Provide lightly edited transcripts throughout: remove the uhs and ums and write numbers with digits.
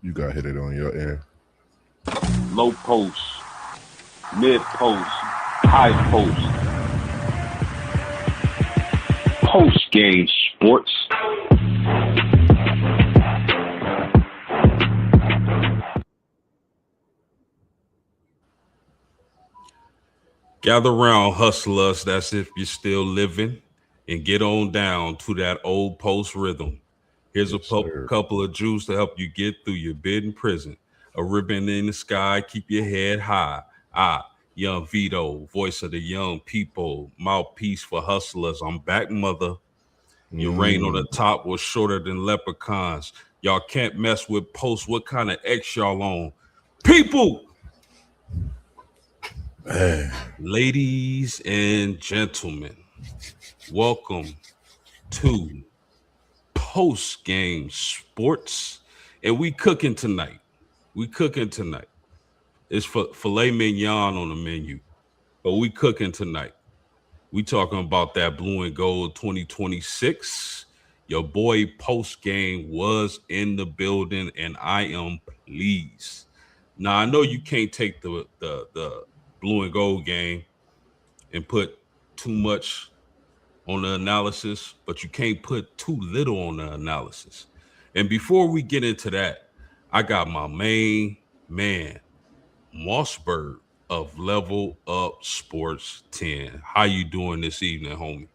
You got hit it on your end. Low post, mid post, high post, post game sports. Gather round, hustlers. That's if you're still living, and get on down to that old post rhythm. Here's a Yes, sir. couple of Jews to help you get through your bid in prison. A ribbon in the sky, keep your head high. Young Vito, voice of the young people, mouthpiece for hustlers. I'm back, mother. Your reign on the Mm, top was shorter than leprechauns. Y'all can't mess with posts. What kind of X y'all on? People, man. ladies and gentlemen, welcome to Post Game Sports. And we cooking tonight. We cooking tonight. It's for filet mignon on the menu, but we cooking tonight. We talking about that blue and gold 2026. Your boy Post Game was in the building, and I am pleased. Now I know you can't take the blue and gold game and put too much on the analysis, but you can't put too little on the analysis. And before we get into that, I got my main man, Mossberg of Level Up Sports 10. How you doing this evening, homie?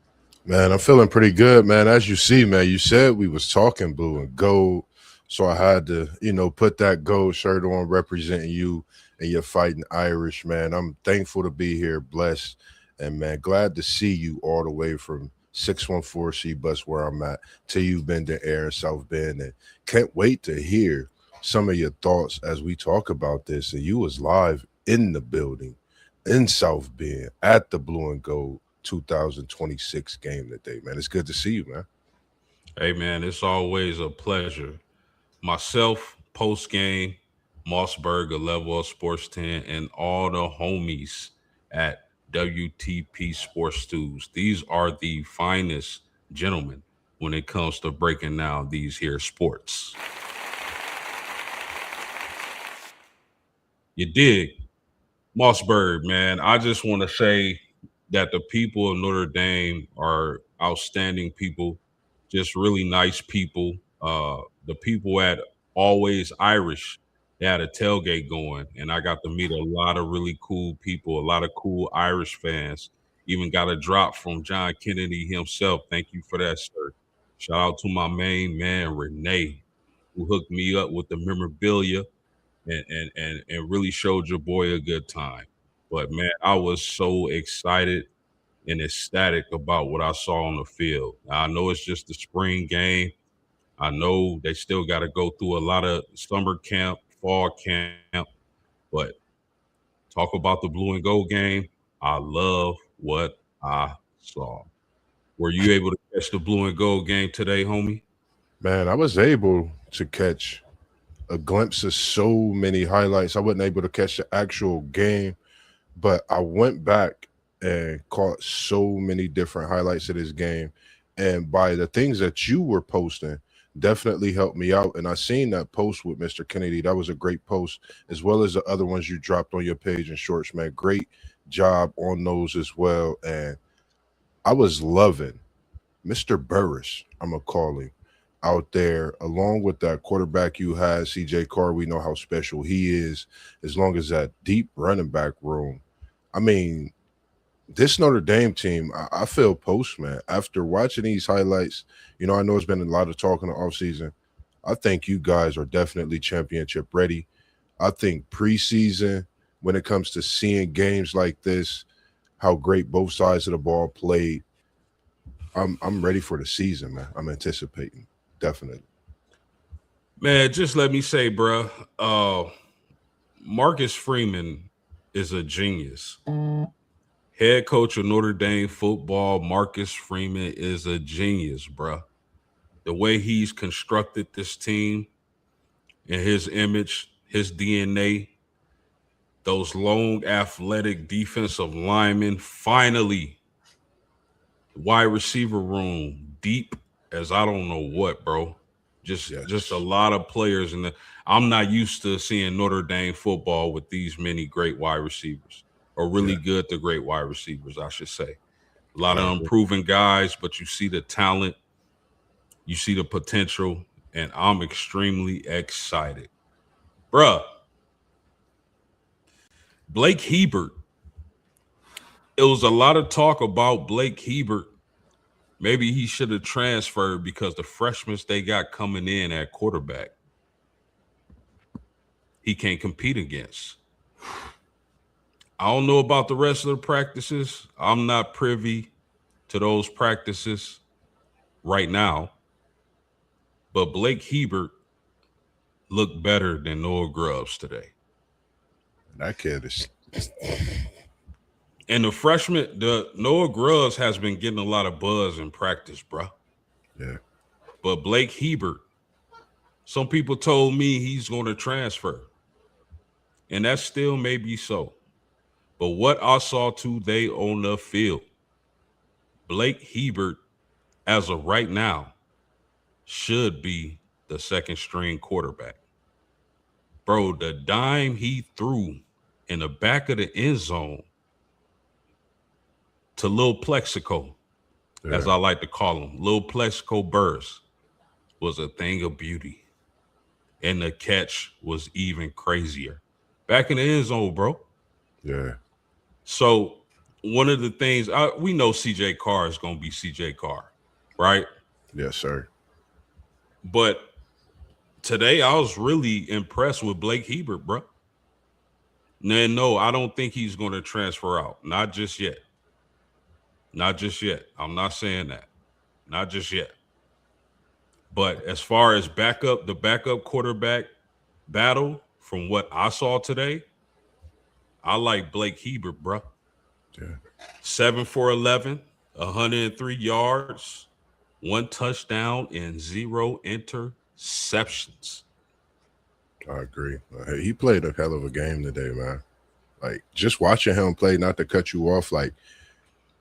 Man, I'm feeling pretty good, man. As you see, man, you said we was talking blue and gold. So I had to, put that gold shirt on representing you and your fighting Irish, man. I'm thankful to be here, blessed, and man, glad to see you all the way from 614 C bus where I'm at till you've been to Air in South Bend. And can't wait to hear some of your thoughts as we talk about this. And you was live in the building in South Bend at the blue and gold 2026 game today, man. It's good to see you, man. Hey man, it's always a pleasure. Myself, post game, Mossberg of Level Up Sports 10, and all the homies at WTP Sports Stews. These are the finest gentlemen when it comes to breaking down these here sports. You dig? Mossberg, man. I just want to say that the people of Notre Dame are outstanding people, just really nice people. The people at Always Irish, they had a tailgate going, and I got to meet a lot of really cool people, a lot of cool Irish fans. Even got a drop from John Kennedy himself. Thank you for that, sir. Shout out to my main man, Renee, who hooked me up with the memorabilia and really showed your boy a good time. But man, I was so excited and ecstatic about what I saw on the field. I know it's just the spring game. I know they still got to go through a lot of summer camp, fall camp, but talk about the blue and gold game. I love what I saw. Were you able to catch the blue and gold game today, homie? Man, I was able to catch a glimpse of so many highlights. I wasn't able to catch the actual game, but I went back and caught so many different highlights of this game. And by the things that you were posting, definitely helped me out. And I seen that post with Mr. Kennedy. That was a great post, as well as the other ones you dropped on your page and shorts, man. Great job on those as well. And I was loving Mr. Burris, I'm gonna call him, out there, along with that quarterback you had, CJ Carr. We know how special he is, as long as that deep running back room. I mean, this Notre Dame team, I feel post, man. After watching these highlights, I know it's been a lot of talk in the offseason. I think you guys are definitely championship ready. I think preseason, when it comes to seeing games like this, how great both sides of the ball played, I'm ready for the season, man. I'm anticipating. Definitely. Man, just let me say, bruh, Marcus Freeman is a genius. Head coach of Notre Dame football, Marcus Freeman is a genius, bruh. The way he's constructed this team and his image, his DNA, those long athletic defensive linemen, finally, wide receiver room deep as I don't know what, bro. Just a lot of players, and I'm not used to seeing Notre Dame football with these many great wide receivers, or really good to great wide receivers, I should say. A lot of unproven guys, but you see the talent, you see the potential, and I'm extremely excited. Bruh, Blake Hebert. It was a lot of talk about Blake Hebert. Maybe he should have transferred because the freshmen they got coming in at quarterback, he can't compete against. I don't know about the rest of the practices. I'm not privy to those practices right now. But Blake Hebert looked better than Noah Grubbs today. That kid is. And the freshman, the Noah Grubbs has been getting a lot of buzz in practice, bro. Yeah. But Blake Hebert, some people told me he's going to transfer. And that still may be so. But what I saw today on the field, Blake Hebert, as of right now, should be the second string quarterback. Bro, the dime he threw in the back of the end zone to Lil Plexico, as I like to call him, Lil Plexico Burst, was a thing of beauty. And the catch was even crazier. Back in the end zone, bro. Yeah. So one of the things, we know CJ Carr is going to be CJ Carr, right? Yes, sir. But today I was really impressed with Blake Hebert, bro. No, I don't think he's going to transfer out. Not just yet. Not just yet. I'm not saying that. Not just yet. But as far as the backup quarterback battle, from what I saw today, I like Blake Hebert, bro. Yeah. 7 for 11, 103 yards, 1 touchdown, and 0 interceptions. I agree. He played a hell of a game today, man. Like, just watching him play, not to cut you off, like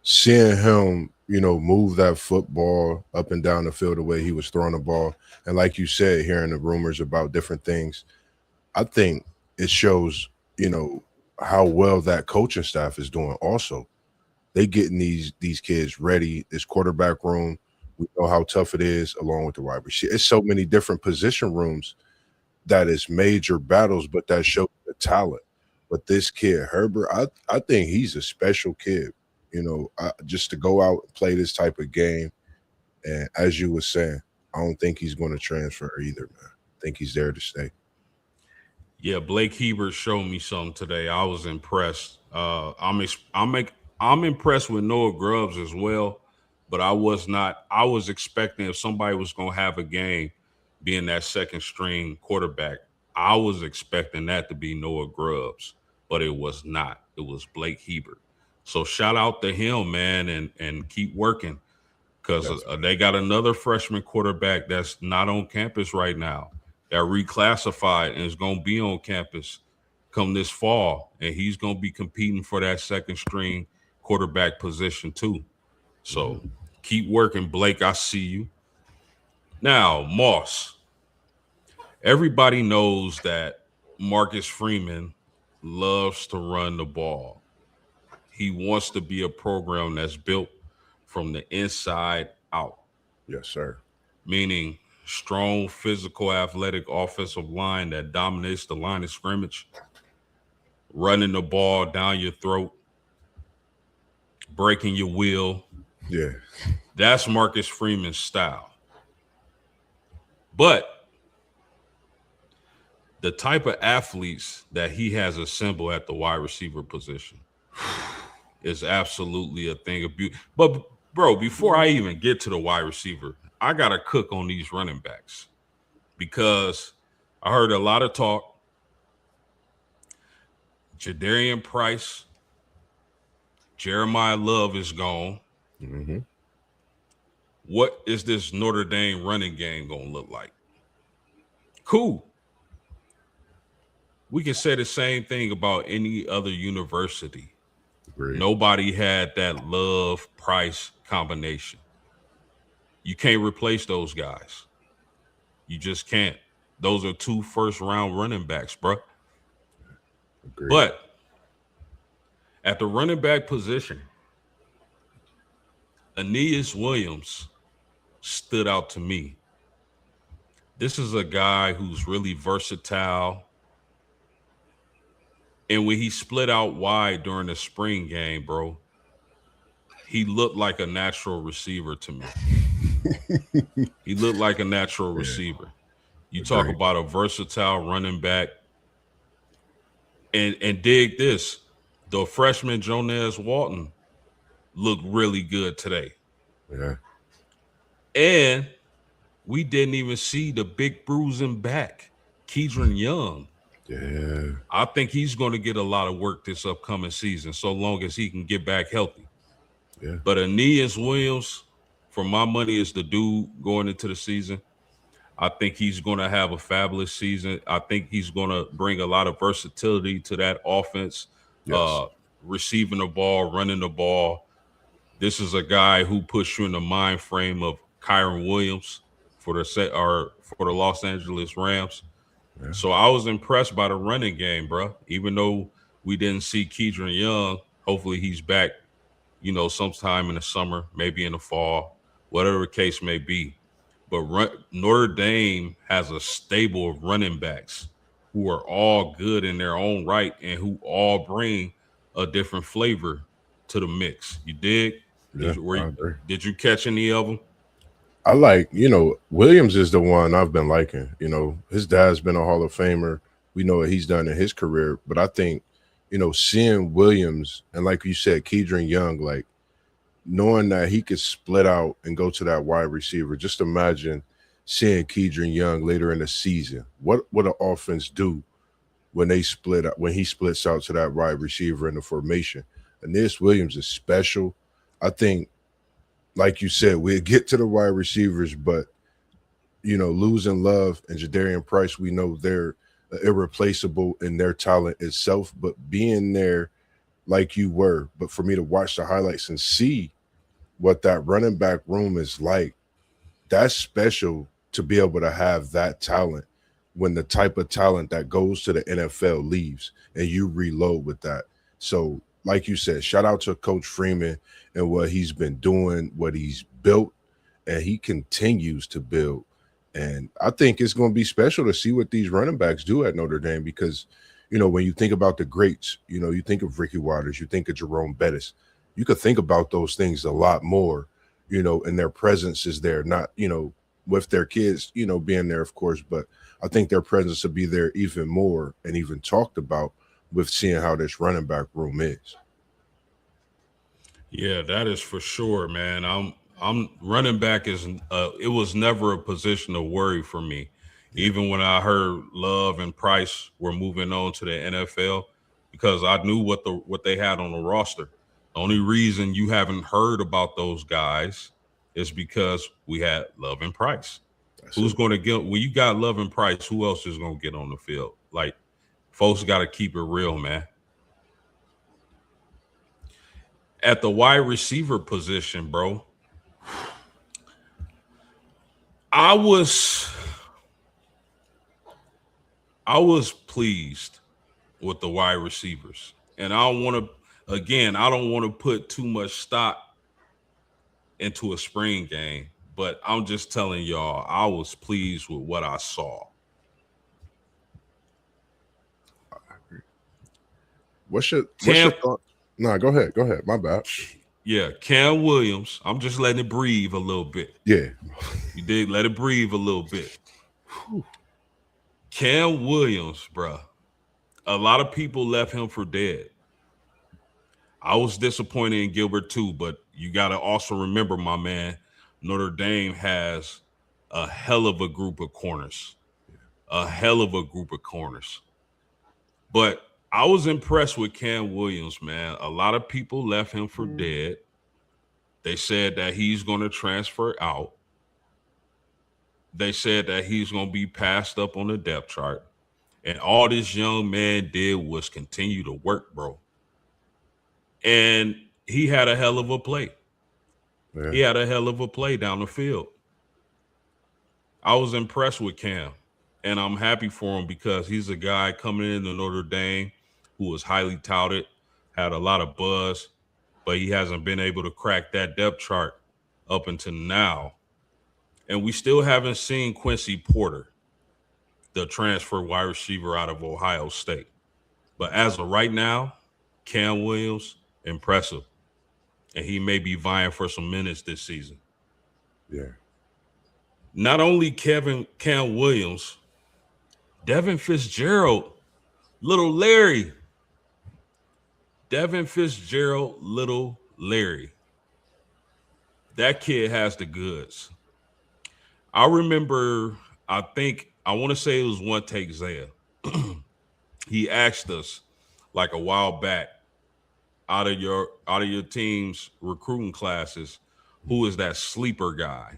seeing him, move that football up and down the field the way he was throwing the ball. And like you said, hearing the rumors about different things, I think it shows, how well that coaching staff is doing also. They getting these kids ready, this quarterback room. We know how tough it is, along with the wide receiver. It's so many different position rooms that is major battles, but that shows the talent. But this kid, Herbert, I think he's a special kid. Just to go out and play this type of game. And as you were saying, I don't think he's going to transfer either, man. I think he's there to stay. Yeah, Blake Hebert showed me something today. I was impressed. I'm impressed with Noah Grubbs as well, but I was not. I was expecting if somebody was going to have a game, being that second string quarterback, I was expecting that to be Noah Grubbs, but it was not. It was Blake Hebert. So shout out to him, man, and keep working, because they got another freshman quarterback that's not on campus right now, that reclassified and is going to be on campus come this fall, and he's going to be competing for that second string quarterback position too. So keep working, Blake. I see you. Now, Moss. Everybody knows that Marcus Freeman loves to run the ball. He wants to be a program that's built from the inside out. Yes, sir. Meaning strong, physical, athletic offensive line that dominates the line of scrimmage, running the ball down your throat, breaking your will. Yeah. That's Marcus Freeman's style. But the type of athletes that he has assembled at the wide receiver position is absolutely a thing of beauty. But, bro, before I even get to the wide receiver, I got to cook on these running backs, because I heard a lot of talk. Jadarian Price, Jeremiah Love is gone. Mm-hmm. What is this Notre Dame running game going to look like? Cool. We can say the same thing about any other university. Agreed. Nobody had that Love-Price combination. You can't replace those guys. You just can't. Those are 2 first-round running backs, bro. Agreed. But at the running back position, Aeneas Williams stood out to me. This is a guy who's really versatile. And when he split out wide during the spring game, bro, he looked like a natural receiver to me. He looked like a natural receiver. You talk Agreed. about a versatile running back. And dig this. The freshman Jonas Walton looked really good today. Yeah. And we didn't even see the big bruising back, Keidron Young. Yeah. I think he's going to get a lot of work this upcoming season, so long as he can get back healthy. Yeah. But Aeneas Williams, for my money, is the dude going into the season. I think he's going to have a fabulous season. I think he's going to bring a lot of versatility to that offense, Yes. receiving the ball, running the ball. This is a guy who puts you in the mind frame of Kyron Williams for the Los Angeles Rams. Yeah. So I was impressed by the running game, bro. Even though we didn't see Keidron Young, hopefully he's back, sometime in the summer, maybe in the fall, whatever the case may be. But Notre Dame has a stable of running backs who are all good in their own right and who all bring a different flavor to the mix. You dig? Yeah. I agree. Did you catch any of them? I like, Williams is the one I've been liking. His dad's been a Hall of Famer. We know what he's done in his career. But I think, seeing Williams and like you said, Keidron Young, like knowing that he could split out and go to that wide receiver. Just imagine seeing Keidron Young later in the season. What would an offense do when he splits out to that wide receiver in the formation? And this Williams is special. I think, like you said, we'll get to the wide receivers, but losing Love and Jadarian Price, we know they're irreplaceable in their talent itself, but being there like you were, but for me to watch the highlights and see what that running back room is like, that's special to be able to have that talent when the type of talent that goes to the NFL leaves and you reload with that. So, like you said, shout out to Coach Freeman and what he's been doing, what he's built, and he continues to build. And I think it's going to be special to see what these running backs do at Notre Dame because, when you think about the greats, you think of Ricky Waters, you think of Jerome Bettis. You could think about those things a lot more, and their presence is there, not, with their kids, being there, of course, but I think their presence will be there even more and even talked about with seeing how this running back room is. Yeah, that is for sure, man. I'm running back is it was never a position of worry for me. Yeah. Even when I heard Love and Price were moving on to the NFL, because I knew what they had on the roster. The only reason you haven't heard about those guys is because we had Love and Price. That's Who's it. going to get when you got Love and Price? Who else is going to get on the field? Like, folks got to keep it real, man. At the wide receiver position, bro, I was pleased with the wide receivers. And I don't want to put too much stock into a spring game, but I'm just telling y'all, I was pleased with what I saw. What's your thought? No, go ahead. Go ahead. My bad. Yeah, Cam Williams. I'm just letting it breathe a little bit. Yeah. You did let it breathe a little bit. Cam Williams, bro. A lot of people left him for dead. I was disappointed in Gilbert too, but you got to also remember, my man, Notre Dame has a hell of a group of corners. A hell of a group of corners. But I was impressed with Cam Williams, man. A lot of people left him for dead. They said that he's going to transfer out. They said that he's going to be passed up on the depth chart. And all this young man did was continue to work, bro. And he had a hell of a play. Yeah. He had a hell of a play down the field. I was impressed with Cam, and I'm happy for him because he's a guy coming into Notre Dame who was highly touted, had a lot of buzz, but he hasn't been able to crack that depth chart up until now. And we still haven't seen Quincy Porter, the transfer wide receiver out of Ohio State. But as of right now, Cam Williams, impressive. And he may be vying for some minutes this season. Yeah. Not only Cam Williams, Devin Fitzgerald, Little Larry. Devin Fitzgerald, Little Larry. That kid has the goods. I remember, I want to say it was One Take Zaya. He asked us like a while back, out of your team's recruiting classes, who is that sleeper guy?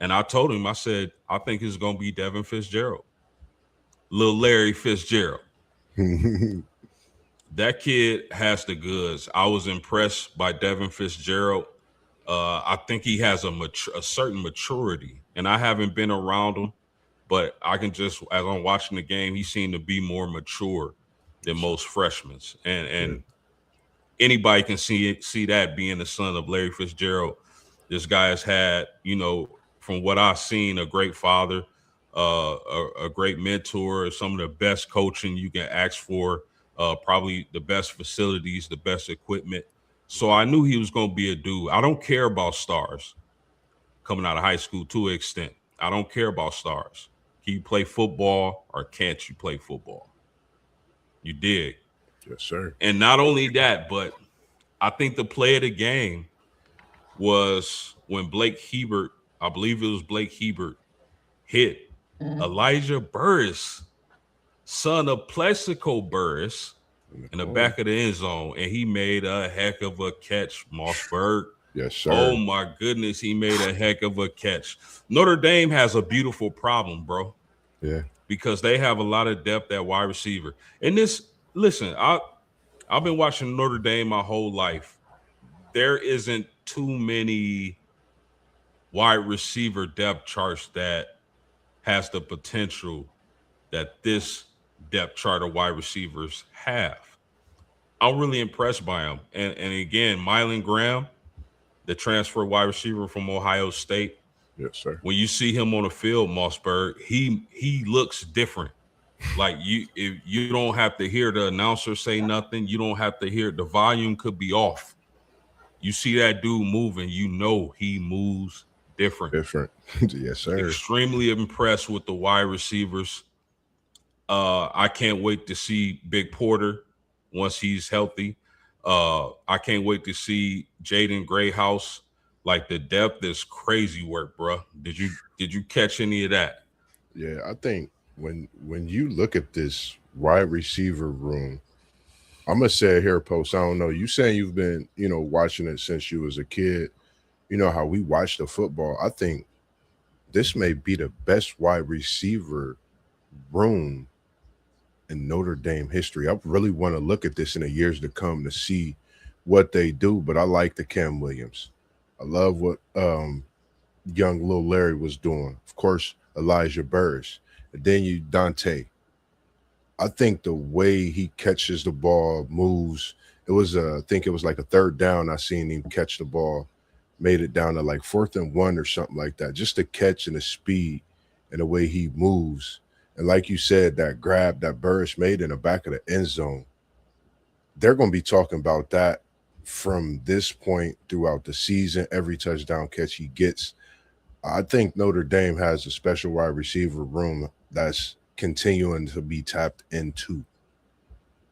And I told him, I said, I think it's going to be Devin Fitzgerald. Little Larry Fitzgerald. That kid has the goods. I was impressed by Devin Fitzgerald. I think he has a certain maturity, and I haven't been around him, but I can just, as I'm watching the game, he seemed to be more mature than most freshmen. And anybody can see that being the son of Larry Fitzgerald. This guy has had, from what I've seen, a great father, a great mentor, some of the best coaching you can ask for, probably the best facilities, the best equipment. So I knew he was going to be a dude. I don't care about stars coming out of high school to an extent. I don't care about stars. Can you play football or can't you play football? You dig? Yes, sir. And not only that, but I think the play of the game was when Blake Hebert, I believe it was Blake Hebert, hit Elijah Burris, son of Plexico Burris, in the back of the end zone, and he made a heck of a catch, Mossberg. Yes, sir. Oh, my goodness, he made a heck of a catch. Notre Dame has a beautiful problem, bro. Yeah. Because they have a lot of depth at wide receiver. And listen, I've been watching Notre Dame my whole life. There isn't too many wide receiver depth charts that has the potential that this depth chart of wide receivers have. I'm really impressed by him. And again, Mylan Graham, the transfer wide receiver from Ohio State. Yes, sir. When you see him on the field, Mossberg, he looks different. Like you don't have to hear the announcer say nothing. You don't have to hear, the volume could be off. You see that dude moving, he moves different. Yes, sir. Extremely impressed with the wide receivers. I can't wait to see Big Porter once he's healthy. I can't wait to see Jaden Grayhouse. Like, the depth is crazy work, bro. Did you catch any of that? Yeah, I think when you look at this wide receiver room, I'm gonna say it here, Post. I don't know. You saying you've been, watching it since you was a kid. You know how we watch the football. I think this may be the best wide receiver room in Notre Dame history. I really want to look at this in the years to come to see what they do. But I like the Cam Williams. I love what young Lil Larry was doing. Of course, Elijah Burris. And then you Dante. I think the way he catches the ball, moves. It was I think it was like a third down. I seen him catch the ball, made it down to like 4th and 1 or something like that. Just the catch and the speed and the way he moves. And like you said, that grab that Burris made in the back of the end zone. They're going to be talking about that from this point throughout the season. Every touchdown catch he gets. I think Notre Dame has a special wide receiver room that's continuing to be tapped into.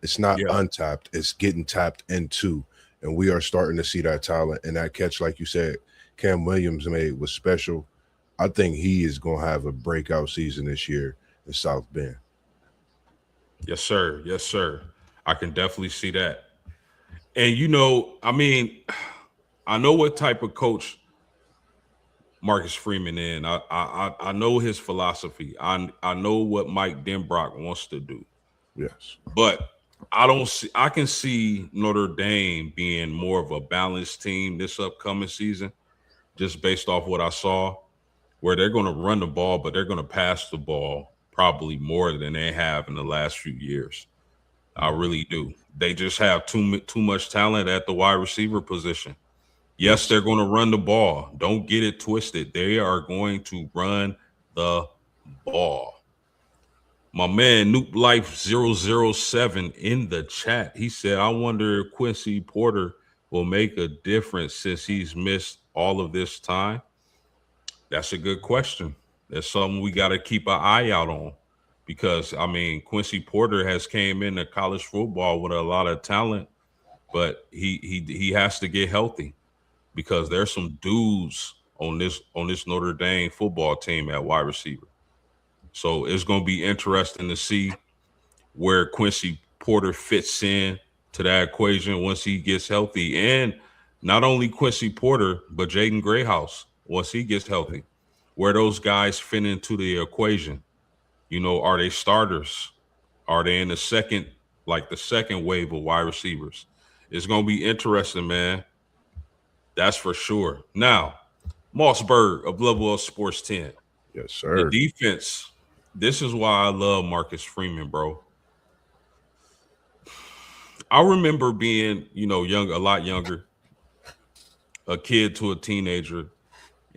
It's not untapped, it's getting tapped into. And we are starting to see that talent. And that catch, like you said, Cam Williams made was special. I think he is going to have a breakout season this year in South Bend. Yes, sir. Yes, sir. I can definitely see that. And I know what type of coach Marcus Freeman in. I know his philosophy. I know what Mike Denbrock wants to do. Yes. But I can see Notre Dame being more of a balanced team this upcoming season, just based off what I saw. where they're going to run the ball, but they're going to pass the ball probably more than they have in the last few years. I really do. They just have too much talent at the wide receiver position. Yes, Yes. they're going to run the ball. Don't get it twisted. They are going to run the ball. My man, Noop Life 007 in the chat. He said, I wonder if Quincy Porter will make a difference since he's missed all of this time. That's a good question. That's something we got to keep an eye out on because, I mean, Quincy Porter has came into college football with a lot of talent, but he has to get healthy because there's some dudes on this Notre Dame football team at wide receiver. So it's going to be interesting to see where Quincy Porter fits in to that equation once he gets healthy. And not only Quincy Porter, but Jaden Grayhouse once he gets healthy, where those guys fit into the equation. You know, are they starters? Are they in the second, like the second wave of wide receivers? It's going to be interesting, man. That's for sure. Now, Mossberg of Level Up Sports 10. Yes, The sir. defense, this is why I love Marcus Freeman, bro. I remember being, you know, young, a lot younger, a kid to a teenager,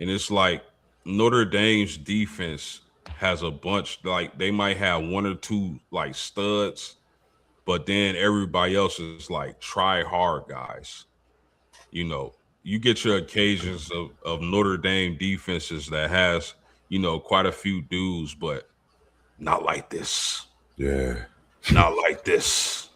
and it's like Notre Dame's defense has a bunch, like they might have one or two like studs, but then everybody else is like try hard guys. You know, you get your occasions of Notre Dame defenses that has, you know, quite a few dudes, but not like this. Yeah. Not like this.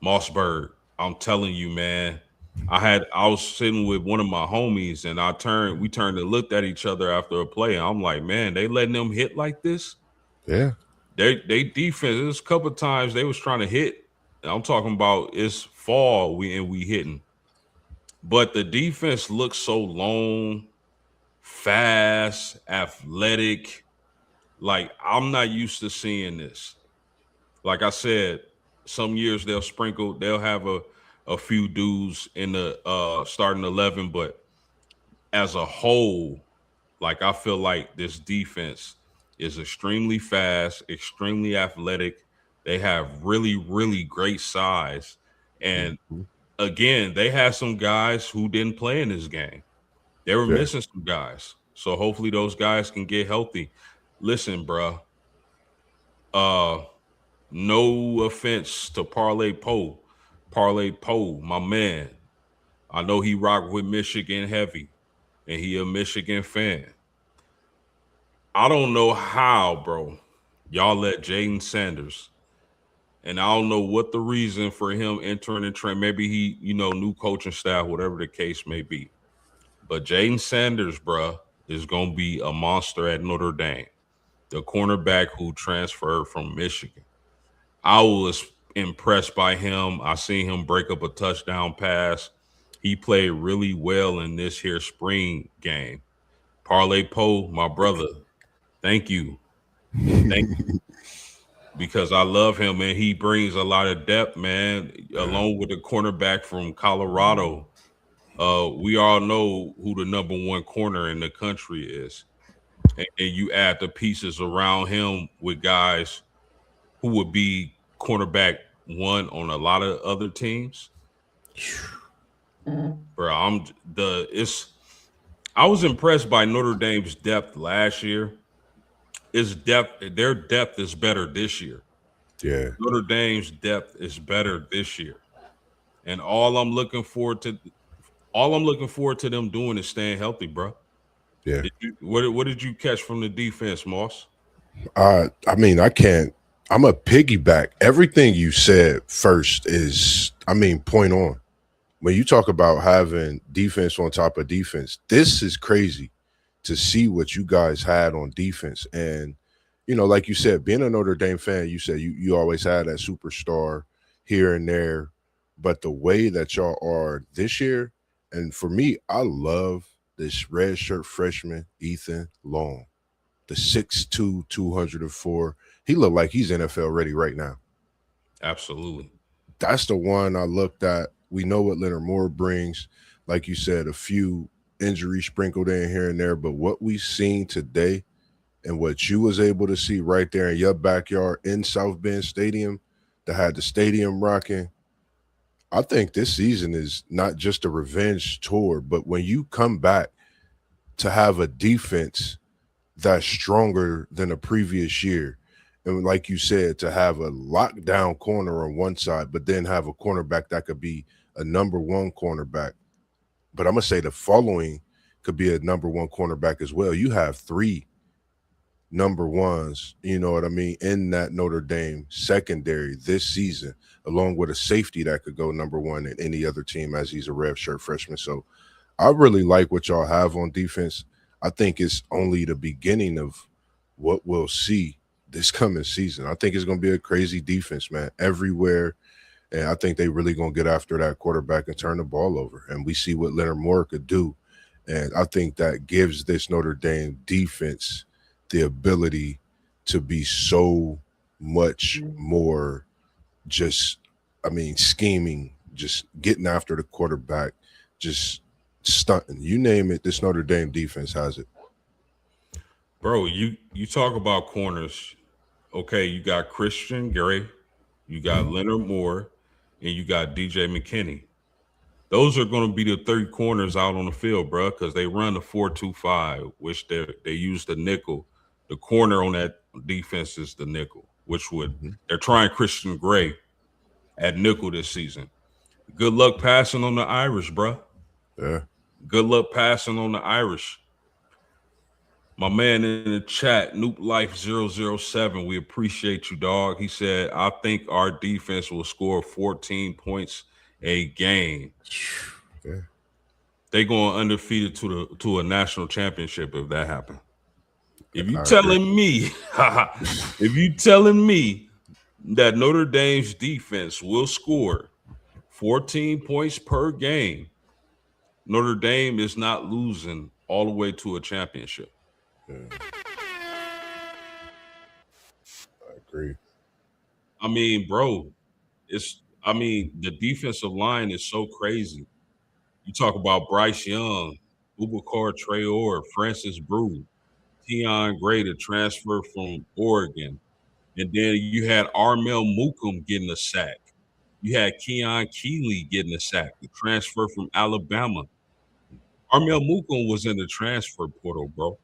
Mossberg, I'm telling you, man. I was sitting with one of my homies and we turned and looked at each other after a play. And I'm like, man, they letting them hit like this. Yeah. They defense, there's a couple of times they was trying to hit. And I'm talking about it's fall we hitting. But the defense looks so long, fast, athletic. Like I'm not used to seeing this. Like I said, some years they'll have a few dudes in the starting 11, but as a whole, like I feel like this defense is extremely fast, extremely athletic. They have really, really great size. And Mhm. again, they have some guys who didn't play in this game. They were Yeah. missing some guys. So hopefully those guys can get healthy. Listen, bruh. Uh No offense to Parlay Poe. Parlay Poe, my man. I know he rocked with Michigan heavy, and he a Michigan fan. I don't know how, bro. Y'all let Jaden Sanders, and I don't know what the reason for him entering the trend. Maybe he, you know, new coaching staff, whatever the case may be. But Jaden Sanders, bruh, is gonna be a monster at Notre Dame, the cornerback who transferred from Michigan. I was impressed by him. I seen him break up a touchdown pass. He played really well in this here spring game. Parlay Poe, my brother, thank you. Thank because I love him and he brings a lot of depth, man. Yeah. Along with the cornerback from Colorado. We all know who the number one corner in the country is. And you add the pieces around him with guys who would be cornerback one on a lot of other teams. Bro, I was impressed by Notre Dame's depth last year. Their depth is better this year. Yeah. Notre Dame's depth is better this year. And all I'm looking forward to them doing is staying healthy, bro. Yeah. What did you catch from the defense, Moss? I mean, I can't. I'm a piggyback. Everything you said first is, I mean, point on. When you talk about having defense on top of defense, this is crazy to see what you guys had on defense. And, you know, like you said, being a Notre Dame fan, you said you always had that superstar here and there. But the way that y'all are this year, and for me, I love this red shirt freshman, Ethan Long, the 6'2", 204. He looked like he's NFL ready right now. Absolutely. That's the one I looked at. We know what Leonard Moore brings. Like you said, a few injury sprinkled in here and there, but what we seen today and what you was able to see right there in your backyard in South Bend Stadium that had the stadium rocking, I think this season is not just a revenge tour, but when you come back to have a defense that's stronger than the previous year. And like you said, to have a lockdown corner on one side, but then have a cornerback that could be a number one cornerback. But I'm gonna say the following could be a number one cornerback as well. You have three number ones, you know what I mean, in that Notre Dame secondary this season, along with a safety that could go number one in any other team as he's a red shirt freshman. So I really like what y'all have on defense. I think it's only the beginning of what we'll see this coming season. I think it's going to be a crazy defense, man, everywhere. And I think they really going to get after that quarterback and turn the ball over. And we see what Leonard Moore could do. And I think that gives this Notre Dame defense the ability to be so much more just, I mean, scheming, just getting after the quarterback, just stunting. You name it, this Notre Dame defense has it. Bro, you talk about corners. Okay, you got Christian Gray, you got Leonard Moore, and you got DJ McKinney. Those are going to be the three corners out on the field, bro, because they run the 4-2-5, which they use the nickel. The corner on that defense is the nickel, which would they're trying Christian Gray at nickel this season. Good luck passing on the Irish, bro. Yeah. Good luck passing on the Irish. My man in the chat, Noop Life 007, we appreciate you, dog. He said, I think our defense will score 14 points a game. Yeah. They going undefeated to a national championship if that happened. If you I telling me, if you telling me that Notre Dame's defense will score 14 points per game, Notre Dame is not losing all the way to a championship. Yeah. I agree. I mean, bro, the defensive line is so crazy. You talk about Bryce Young, Boubacar Traore, Francis Brew, Keon Gray to transfer from Oregon. And then you had Armel Mukum getting a sack. You had Keon Keeley getting a sack, the transfer from Alabama. Armel Mukum was in the transfer portal, bro.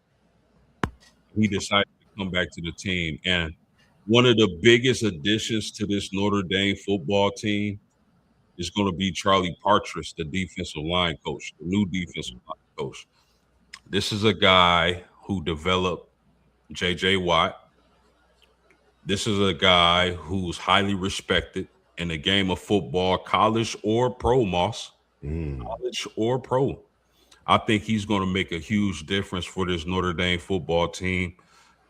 He decided to come back to the team. And one of the biggest additions to this Notre Dame football team is going to be Charlie Partridge, the defensive line coach, the new defensive line coach. This is a guy who developed J.J. Watt. This is a guy who's highly respected in the game of football, college or pro, Moss. College or pro. I think he's going to make a huge difference for this Notre Dame football team.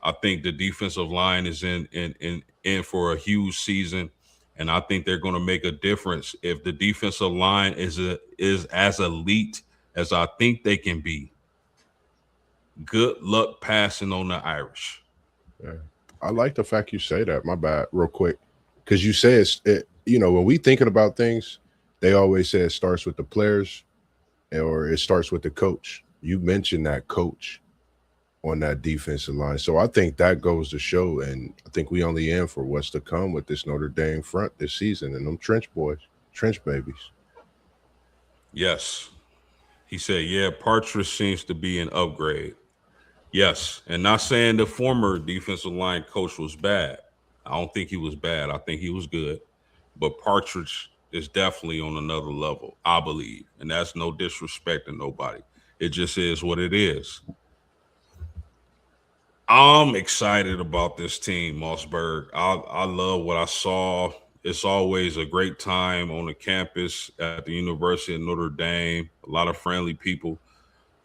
I think the defensive line is in for a huge season, and I think they're going to make a difference if the defensive line is as elite as I think they can be. Good luck passing on the Irish. Yeah. I like the fact you say that. My bad, real quick, because you say when we thinking about things, they always say it starts with the players, or it starts with the coach. You mentioned that coach on that defensive line, so I think that goes to show, and I think we only in for what's to come with this Notre Dame front this season and them trench boys, trench babies. Yes, he said. Yeah, Partridge seems to be an upgrade. Yes, and not saying the former defensive line coach was bad. I don't think he was bad. I think he was good. But Partridge is definitely on another level, I believe. And that's no disrespect to nobody. It just is what it is. I'm excited about this team, Mossberg. I love what I saw. It's always a great time on the campus at the University of Notre Dame. A lot of friendly people.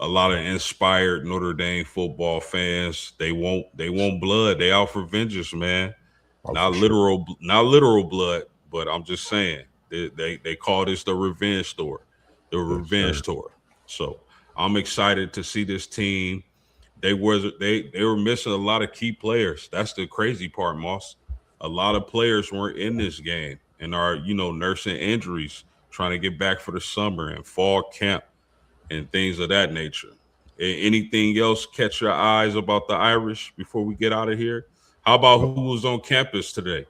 A lot of inspired Notre Dame football fans. They want blood. They out for vengeance, man. Not literal blood, but I'm just saying they call this the revenge tour, tour. So I'm excited to see this team. They were missing a lot of key players. That's the crazy part, Moss. A lot of players weren't in this game and are nursing injuries, trying to get back for the summer and fall camp. and things of that nature. Anything else catch your eyes about the Irish before we get out of here? How about Well, who was on campus today?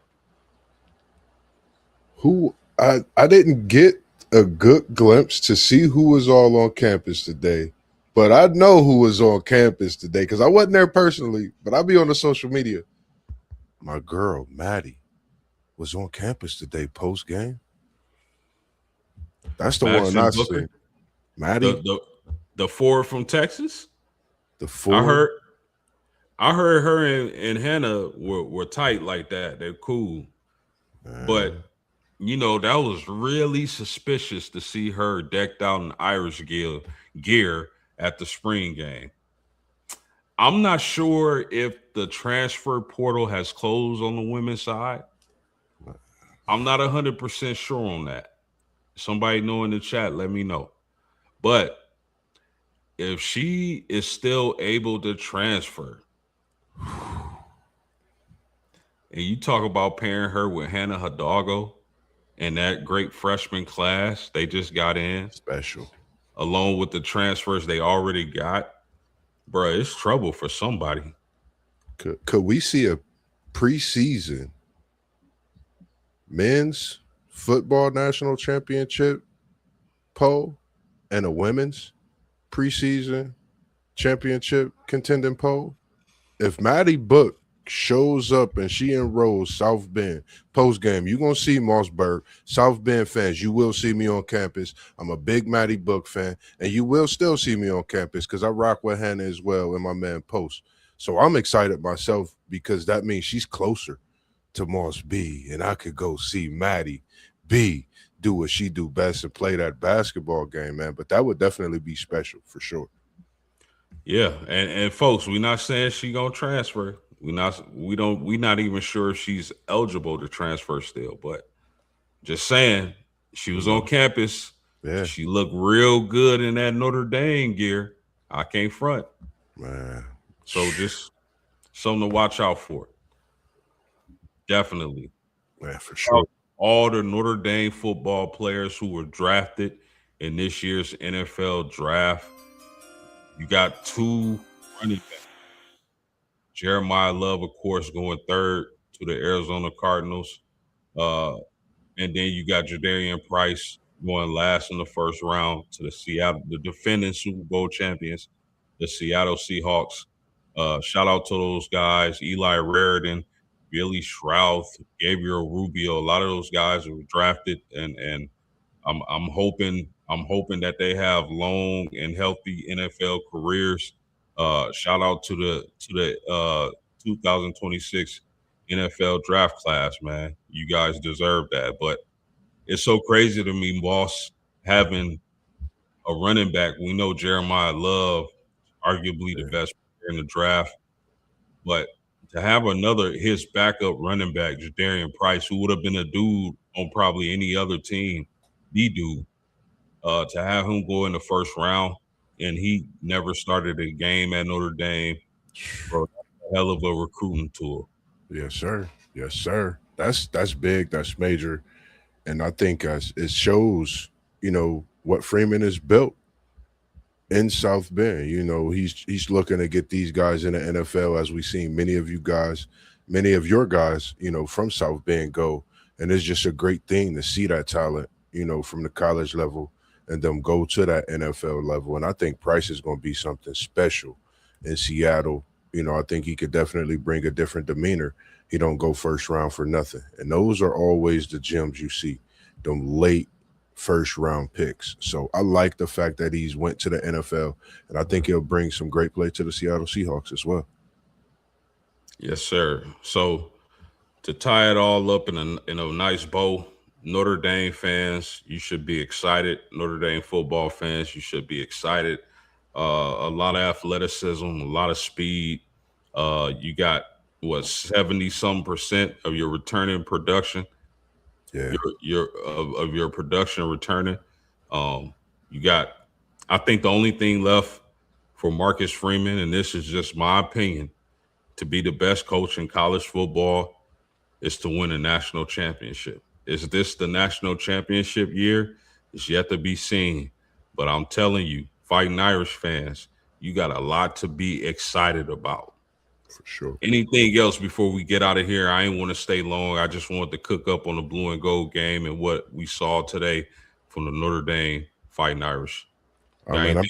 who I didn't get a good glimpse to see who was all on campus today, but I know who was on campus today because I wasn't there personally, but I'll be on the social media. My girl, Maddie, was on campus today post game. That's the one I Madison Booker, seen. Maddie, the the forward from Texas. the I four. heard I heard her and Hannah were tight like that. They're cool. But Man, that was really suspicious to see her decked out in Irish gear at the spring game. I'm not sure if the transfer portal has closed on the women's side. I'm not 100% sure on that. Somebody know in the chat, let me know. But if she is still able to transfer, and you talk about pairing her with Hannah Hidalgo and that great freshman class they just got in, special. along with the transfers they already got, bro, it's trouble for somebody. Could we see a preseason men's football national championship poll and a women's preseason championship contending poll? If Maddie Book shows up and she enrolls South Bend post game, you're gonna see Mossberg. South Bend fans, you will see me on campus. I'm a big Maddie Book fan, and you will still see me on campus because I rock with Hannah as well and my man Post. So I'm excited myself because that means she's closer to Moss B, and I could go see Maddie B do what she do best and play that basketball game, man. But that would definitely be special for sure. Yeah, and folks, we're not saying she gonna transfer. We not even sure if she's eligible to transfer still, but just saying she You was on know, campus. yeah, She looked real good in that Notre Dame gear. I can't front. man, So just something to watch out for. Definitely. man, for sure. All the Notre Dame football players who were drafted in this year's NFL draft. You got two running backs. Jeremiah Love, of course, going third to the Arizona Cardinals. Uh, and then you got Jadarian Price going last in the first round to the defending Super Bowl champions, the Seattle Seahawks. Shout out to those guys, Eli Raridan, Billy Shrouth, Gabriel Rubio. A lot of those guys were drafted, and I'm hoping that they have long and healthy NFL careers. Shout out to the 2026 NFL draft class, man. You guys deserve that. But it's so crazy to me, boss, having a running back. We know Jeremiah Love, arguably the Yeah. best player in the draft, but to have his backup running back, Jadarian Price, who would have been a dude on probably any other team, the dude, to have him go in the first round and he never started a game at Notre Dame, bro, that's a hell of a recruiting tool. Yes, sir. Yes, sir. That's big. That's major, and I think it shows, what Freeman is built in South Bend. He's looking to get these guys in the NFL, as we've seen many of your guys, from South Bend go, and it's just a great thing to see that talent, from the college level and them go to that NFL level. And I think Price is going to be something special in Seattle. I think he could definitely bring a different demeanor. He don't go first round for nothing, and those are always the gems you see, them late first round picks. So I like the fact that he's went to the NFL, and I think he'll bring some great play to the Seattle Seahawks as well. Yes, sir. So to tie it all up in a nice bow, Notre Dame fans, you should be excited. Notre Dame football fans, you should be excited. A lot of athleticism, a lot of speed. You got 70 some % of your returning production, Yeah, of your production returning. Um, you got, I think the only thing left for Marcus Freeman, and this is just my opinion, to be the best coach in college football is to win a national championship. Is this the national championship year? It's yet to be seen. But I'm telling you, Fighting Irish fans, you got a lot to be excited about. For sure. Anything else before we get out of here? I ain't want to stay long. I just wanted to cook up on the blue and gold game and what we saw today from the Notre Dame Fighting Irish. I mean, I'm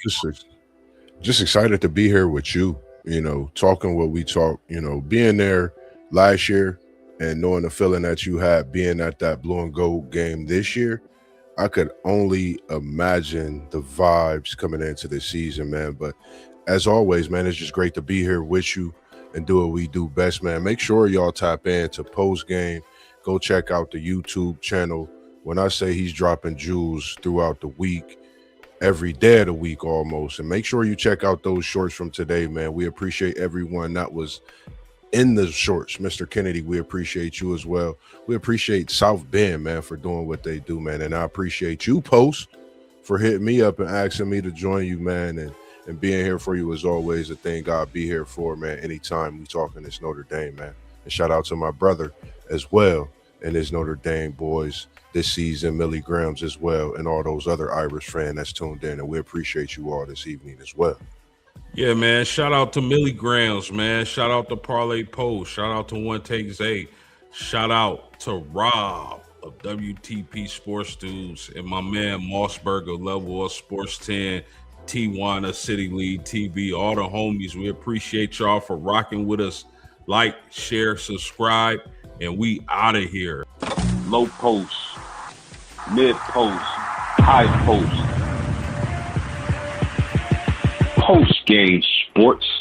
just excited to be here with you, talking what we talk, being there last year and knowing the feeling that you had being at that blue and gold game this year. I could only imagine the vibes coming into this season, man. But as always, man, it's just great to be here with you and do what we do best, man. Make sure y'all tap into Postgame. Go check out the YouTube channel. When I say he's dropping jewels throughout the week, every day of the week almost. And make sure you check out those shorts from today, man. We appreciate everyone that was in the shorts. Mr. Kennedy, we appreciate you as well. We appreciate South Bend, man, for doing what they do, man. And I appreciate you, Post, for hitting me up and asking me to join you, man, and being here for you as always. A thing God be here for, man, anytime we talking this Notre Dame, man. And shout out to my brother as well and his Notre Dame boys this season, Millie Grahams as well, and all those other Irish fans that's tuned in. And we appreciate you all this evening as well. Yeah, man. Shout out to Millie Grahams, man. Shout out to Parlay Post. Shout out to One Take Zay. Shout out to Rob of WTP Sports Dudes and my man Mossberg of Level Up Sports 10, Tijuana City League TV, all the homies. We appreciate y'all for rocking with us. Like, share, subscribe, and we out of here. Low post, mid post, high post. Post game sports.